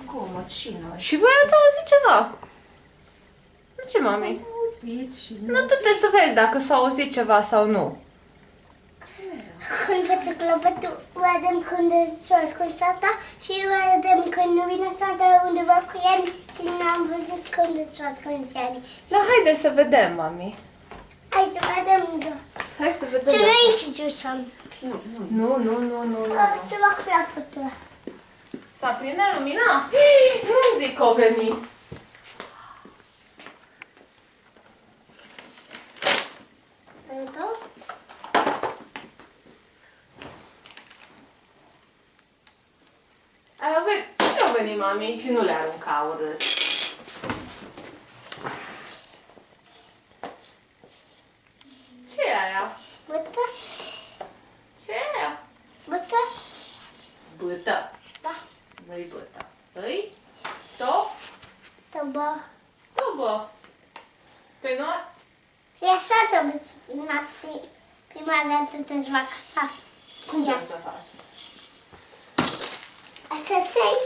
zgomot și noi. Și voi ați auzit ceva? Nu ce, mami? Am auzit și Nu, tu trebuie să vezi dacă s-a auzit ceva sau nu. Când face clopotul, vedem când s-a ascuns tata și vedem când nu vine tata undeva cu el și n-am văzut când s-a ascuns el. Da, haide să vedem, mami. Hai să vedem jos. Hai să vedem. Ce nu ești jos am. Nu. Ceva clopotul. S-a prinde lumina? Nu zic că o veni. Vedeți? Ce au venit, mami? Și nu le arunca urât. Ce e aia? Bătă? Ce e aia? Bătă? Bâtă. Da. Nu-i bâtă. Îi? Top? Tăbă. Tobă. Pe noi? E așa ce am văzut noapte. Prima dată te fac așa. Cum vrei să faci? Așa ți-ai?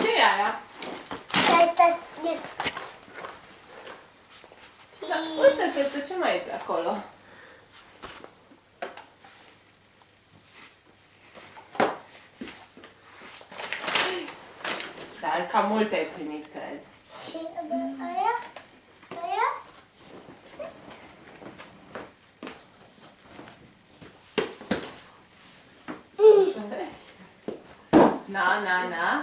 Ce e aia? Asta Da, uite-te tu, ce mai e pe acolo? Dar cam multe ai primit, cred. și aia? Aia? Na.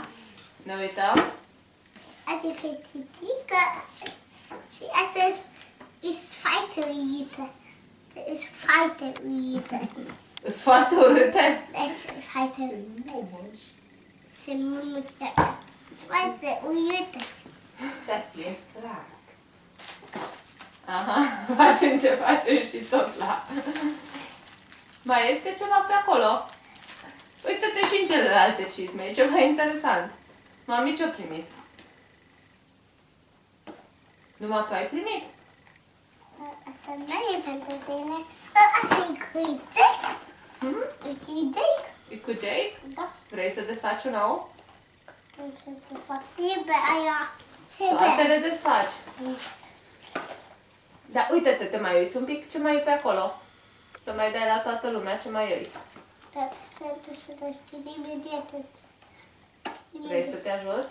Ne uităm? Adică titică și asta e foarte urâtă. E foarte urâtă. Sunt foarte urâte? E foarte mumuși. sunt multe. E foarte urâtă. Dar ție-ți plac. Aha, facem ce facem și tot la... Mai este ceva pe acolo? Uite-te și în celelalte cizme, e ceva interesant. Mami, ce-a primit? Numai tu ai primit? Asta nu e pentru tine. Asta e cuițec. E cuițec. E cu Jake? Da. Vrei să desfaci un nou? Pentru că fac și pe aia. Și Toate pe le desfaci. Da, uite-te, te mai uiți un pic ce mai e pe acolo. Să mai dai la toată lumea ce mai e. Dar să deschid imediat. Vrei să te ajut?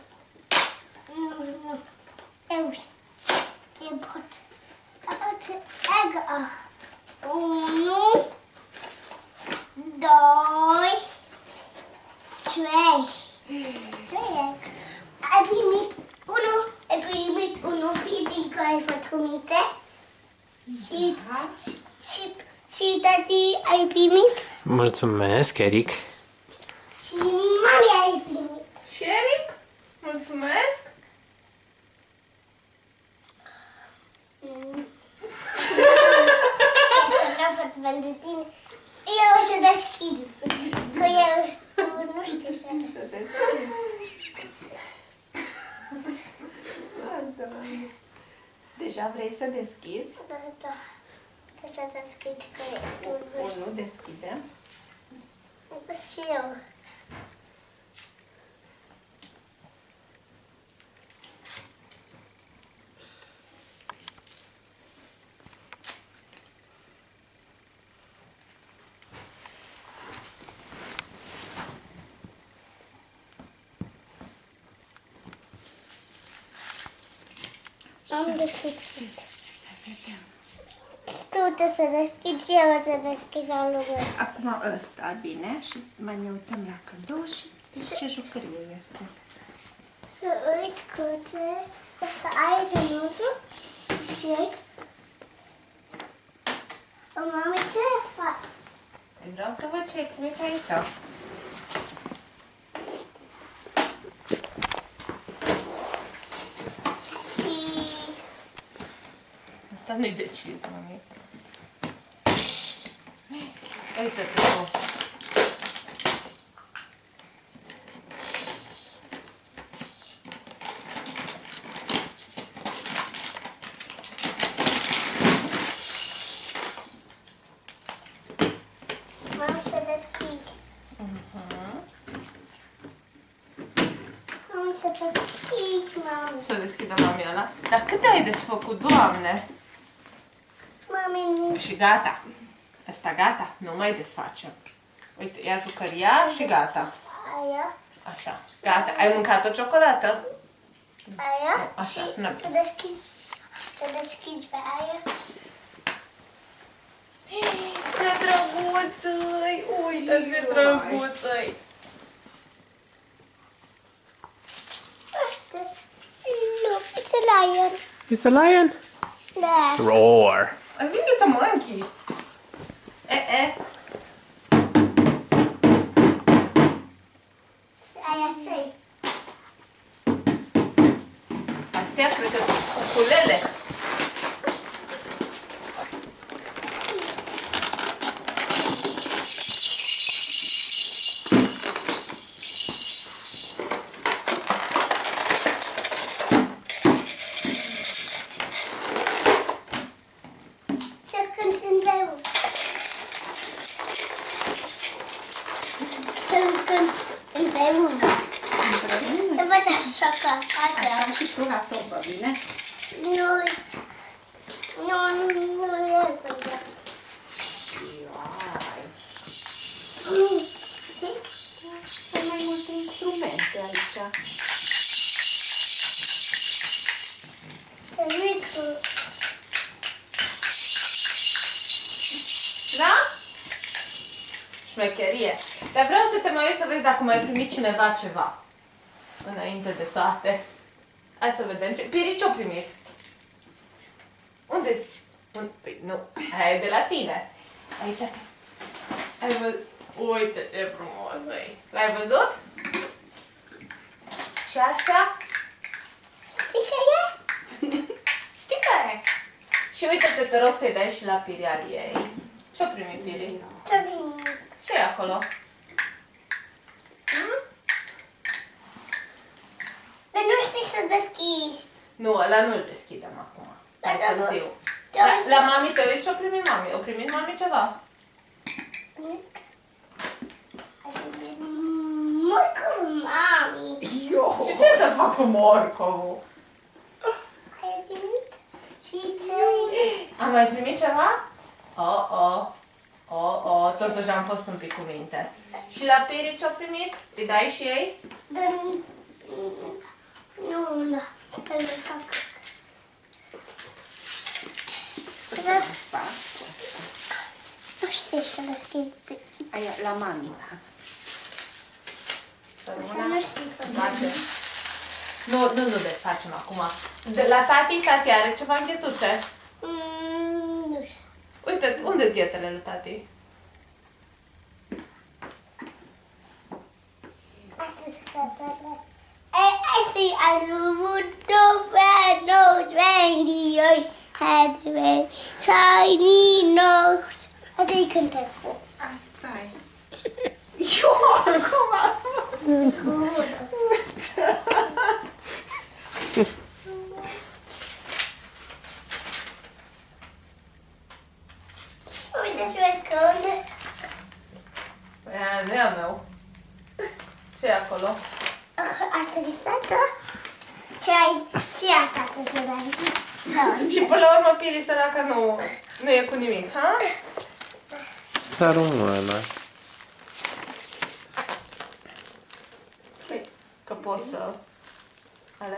Nu. Eu pot. Atunci, egg. 1, 2, 3. 3 egg. Ai primit 1 feeding care ai făcut minte. Și tati ai primit. Mulțumesc, Eric. Și mami ai primit. Și Eric? Mulțumesc! N-a fost pentru tine. Eu o să deschid. Că eu tu nu știu să deschid. Deja vrei să deschizi? Da. O să deschid că eu nu știu. Unul deschide. Și eu. Am deschis. Tu trebuie să deschid și eu o să deschid în lume. Acum ăsta, bine, și mai ne uităm la cadou și ce jucărie este. Să uit că ce... Asta ai de nudu și aici. Mami, ce fac? Vreau să văd ce ai primit aici. Asta nu-i decis, mami. Uite-te tu. Mami, să deschid. Am să deschizi, mami. Să deschidă mami ăla. Dar câte ai desfăcut, Doamne? Mami, Și gata. Asta gata, nu mai desfacem. Uite, ia jucăria și gata. aia, Așa, gata. Ai mâncat o ciocolată? aia Așa, și n-am. să deschizi pe aia. Ce drăguț-i! Uite ce drăguț-i! Asta, look, it's a lion. It's a lion. Da. Roar. I think it's a monkey. Eh. Aia ce-i? Astea cred că sunt ukulele. Ce cânt împreună? Ce cânt împreună? Să văd așa că Așa asta. și tu la tobă, bine? Nu e bine. Sunt mai multe instrumente aici. Da? Șmecherie. Dar vreau să te mai uiți să vezi dacă mai primit cineva ceva. Înainte de toate. Hai să vedem. Pirici ce-o primit? Unde-s? Păi nu, aia e de la tine. Aici. Ai văzut? Uite ce frumos e. L-ai văzut? Și asta? Sticăre. Și uite-te, te rog să-i dai și la Piri ei. Ce-o primit Piri? Ce e acolo? Dar nu știi să deschizi. Nu, ăla nu-l deschidem acum. Mai Dar târziu. dar- La mami te uiți ce-o primit mami? O primit mami ceva? Morcov, mami. Și ce să fac cu morcovul? Ai primit? Și ce? Am mai primit ceva? Totuși am fost un pic cu minte. Și la Piri ce-o primit? Îi dai și ei? Dar nu, pentru că fac. Nu știi să deschizi. Aia, la mami, da. Să Nu rămână? știi să Bate. deschizi. Nu desfacem acum. De la tati are ceva înghetuțe. Nu știu. Uite, unde-s ghetele lui tati? Asta-s catele. Asta-i alubutul pe nose, reindeer had a very shiny nose. Asta-i cântecul. Asta e. Eu, cum ați Uite și vezi că unde... Aia nu e a meu. Ce e acolo? Asta e sată. Și asta să se dai. Și până la urmă Piri săracă nu e cu nimic, ha? Ța română. Că poți să... Ale.